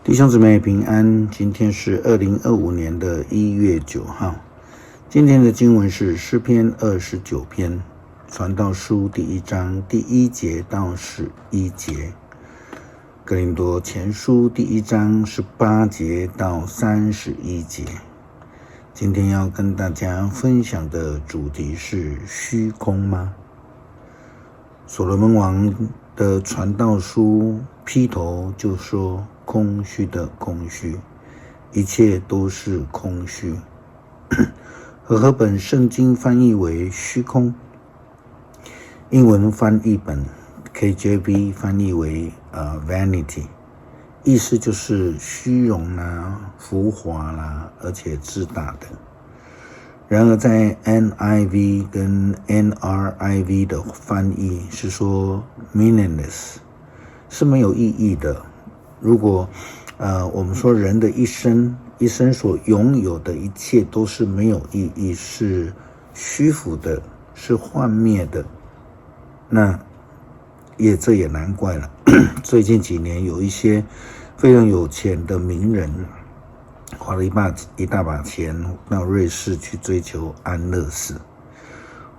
弟兄姊妹平安，今天是2025年的1月9号。今天的经文是诗篇29篇，传道书第1章第1节到11节，哥林多前书第1章18节到31节。今天要跟大家分享的主题是虚空吗？所罗门王的传道书劈头就说空虚的空虚，一切都是空虚。和合本圣经翻译为虚空，英文翻译本 KJV 翻译为vanity， 意思就是虚荣啦、浮华啦，而且自大的。然而在 NIV 跟 NRIV 的翻译是说 meaningless， 是没有意义的。如果我们说人的一生所拥有的一切都是没有意义，是虚浮的，是幻灭的，那这也难怪了。最近几年有一些非常有钱的名人花了一大把钱到瑞士去追求安乐死，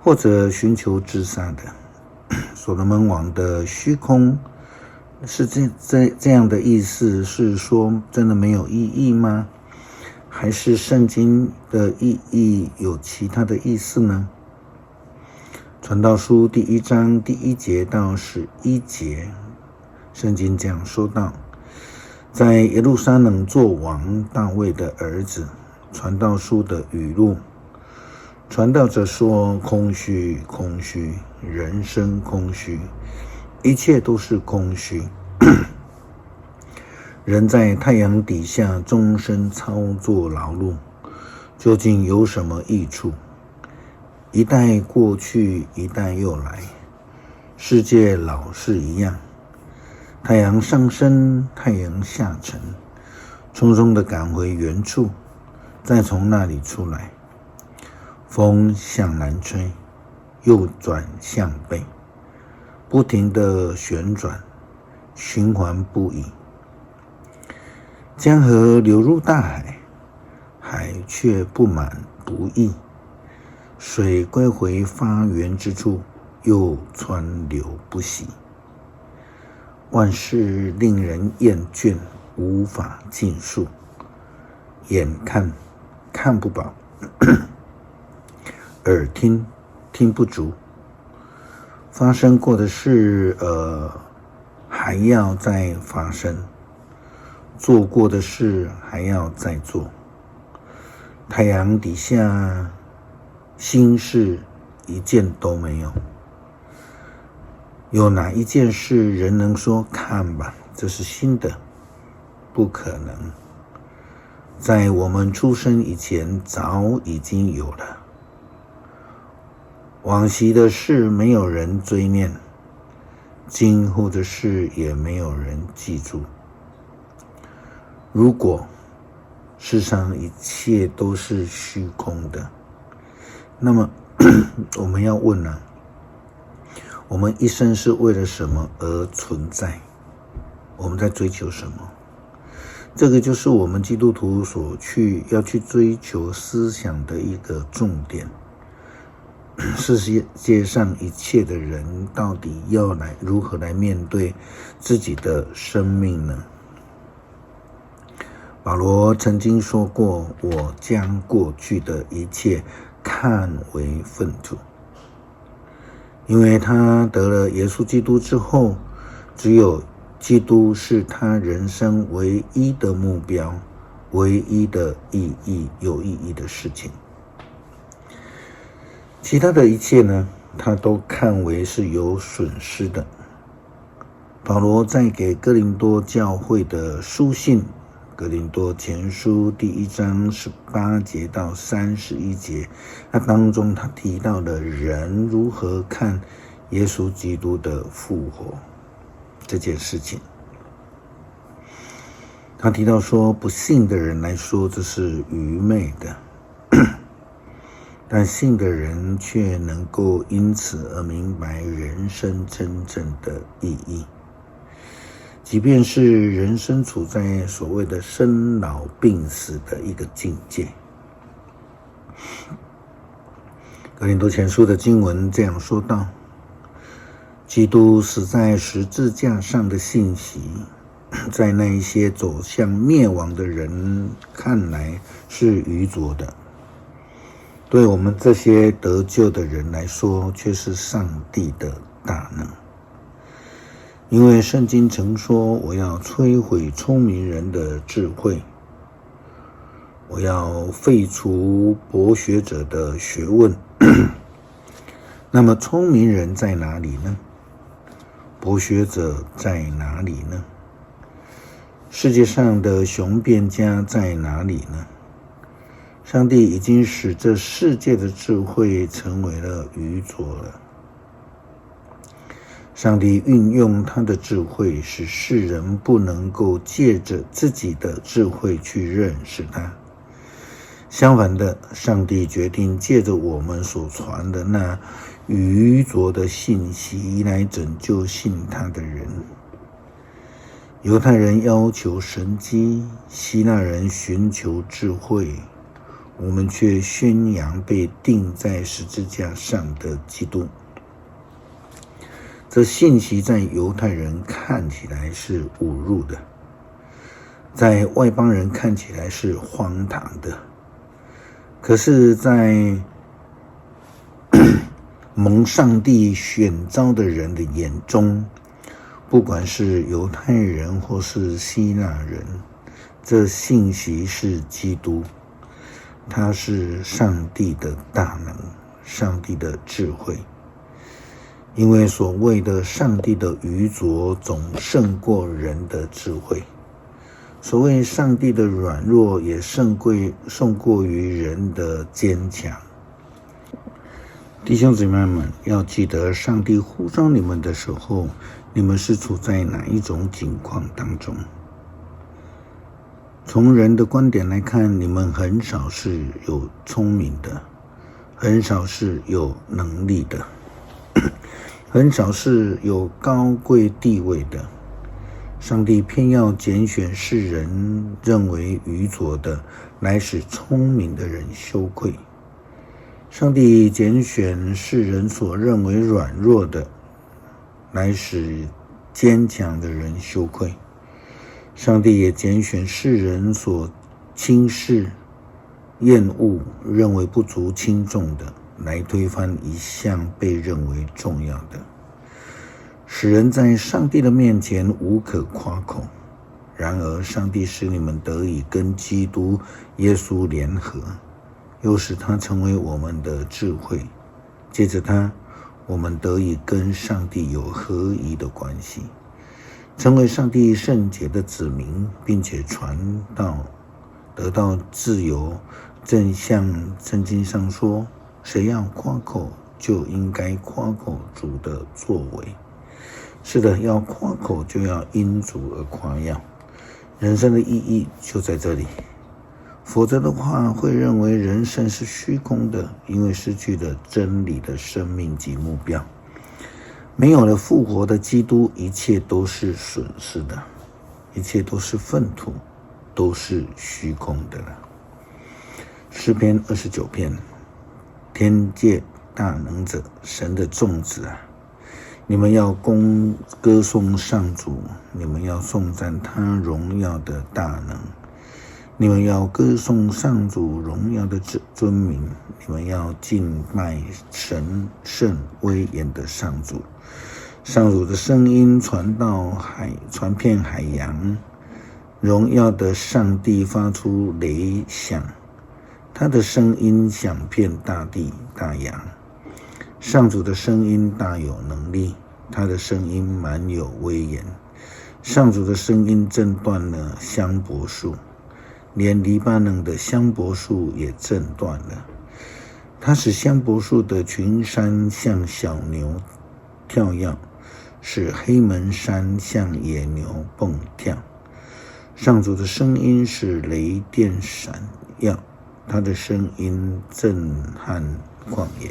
或者寻求自杀的。所罗门王的虚空是这样的意思，是说真的没有意义吗？还是圣经的意义有其他的意思呢？传道书第1章第1节到11节，圣经这样说道：在耶路撒冷作王大卫的儿子。传道书的语录，传道者说：空虚，空虚，人生空虚，一切都是空虚。人在太阳底下终身操作劳碌，究竟有什么益处？一代过去，一代又来，世界老是一样。太阳上升，太阳下沉，匆匆地赶回原处，再从那里出来。风向南吹，又转向北，不停地旋转，循环不已。江河流入大海，海却不满不溢，水归回发源之处，又川流不息。万事令人厌倦，无法尽数，眼看看不饱，耳听听不足。发生过的事还要再发生，做过的事还要再做。太阳底下新事一件都没有。有哪一件事人能说看吧，这是新的？不可能。在我们出生以前早已经有了。往昔的事没有人追念，今后的事也没有人记住。如果世上一切都是虚空的，那么我们要问了，我们一生是为了什么而存在？我们在追求什么？这个就是我们基督徒要去追求思想的一个重点。世界上一切的人到底要如何来面对自己的生命呢？保罗曾经说过：我将过去的一切看为粪土。因为他得了耶稣基督之后，只有基督是他人生唯一的目标，唯一的有意义的事情。其他的一切呢，他都看为是有损失的。保罗在给哥林多教会的书信，哥林多前书第1章18节到31节，那当中他提到了人如何看耶稣基督的复活这件事情。他提到说，不信的人来说这是愚昧的，但信的人却能够因此而明白人生真正的意义。即便是人生处在所谓的生老病死的一个境界。哥林多前书的经文这样说道：基督死在十字架上的信息，在那一些走向灭亡的人看来是愚拙的，对我们这些得救的人来说却是上帝的大能。因为圣经曾说，我要摧毁聪明人的智慧，我要废除博学者的学问。那么聪明人在哪里呢？博学者在哪里呢？世界上的雄辩家在哪里呢？上帝已经使这世界的智慧成为了愚拙了。上帝运用他的智慧，使世人不能够借着自己的智慧去认识他。相反的，上帝决定借着我们所传的那愚拙的信息来拯救信他的人。犹太人要求神迹，希腊人寻求智慧，我们却宣扬被钉在十字架上的基督。这信息在犹太人看起来是侮辱的，在外邦人看起来是荒唐的，可是在蒙上帝选召的人的眼中，不管是犹太人或是希腊人，这信息是基督，他是上帝的大能，上帝的智慧。因为所谓的上帝的愚拙总胜过人的智慧，所谓上帝的软弱也胜过于人的坚强。弟兄姊妹们，要记得上帝呼召你们的时候，你们是处在哪一种境况当中？从人的观点来看，你们很少是有聪明的，很少是有能力的，很少是有高贵地位的。上帝偏要拣选世人认为愚拙的，来使聪明的人羞愧。上帝拣选世人所认为软弱的，来使坚强的人羞愧。上帝也拣选世人所轻视、厌恶、认为不足轻重的，来推翻一项被认为重要的，使人在上帝的面前无可夸口。然而上帝使你们得以跟基督耶稣联合，又使他成为我们的智慧，借着他，我们得以跟上帝有合一的关系，成为上帝圣洁的子民，并且得到自由。正像圣经上说，谁要夸口，就应该夸口主的作为。是的，要夸口就要因主而夸耀。人生的意义就在这里，否则的话会认为人生是虚空的，因为失去了真理的生命及目标。没有了复活的基督，一切都是损失的，一切都是粪土，都是虚空的了。诗篇29篇，天界大能者，神的众子啊，你们要歌颂上主，你们要颂赞他荣耀的大能，你们要歌颂上主荣耀的尊名，你们要敬拜神圣威严的上主。上主的声音传遍海洋，荣耀的上帝发出雷响，他的声音响遍大地大洋。上主的声音大有能力，他的声音满有威严。上主的声音震断了香柏树，连黎巴嫩的香柏树也震断了。他使香柏树的群山像小牛跳跃，使黑门山像野牛蹦跳。上主的声音是雷电闪耀，他的声音震撼旷野。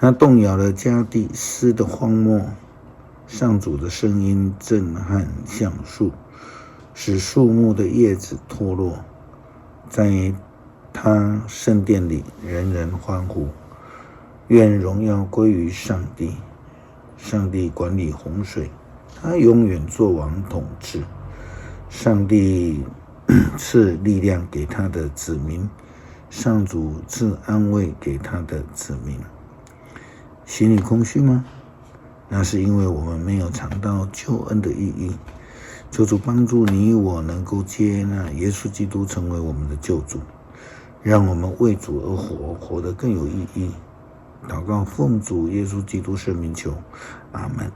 他动摇了加第斯的荒漠，上主的声音震撼橡树，使树木的叶子脱落。在他圣殿里，人人欢呼。愿荣耀归于上帝。上帝管理洪水，他永远作王统治。上帝赐力量给他的子民，上主赐安慰给他的子民。心里空虚吗？那是因为我们没有尝到救恩的意义。求主帮助你我能够接纳耶稣基督成为我们的救主，让我们为主而活，活得更有意义。祷告奉主耶稣基督圣名求，阿们。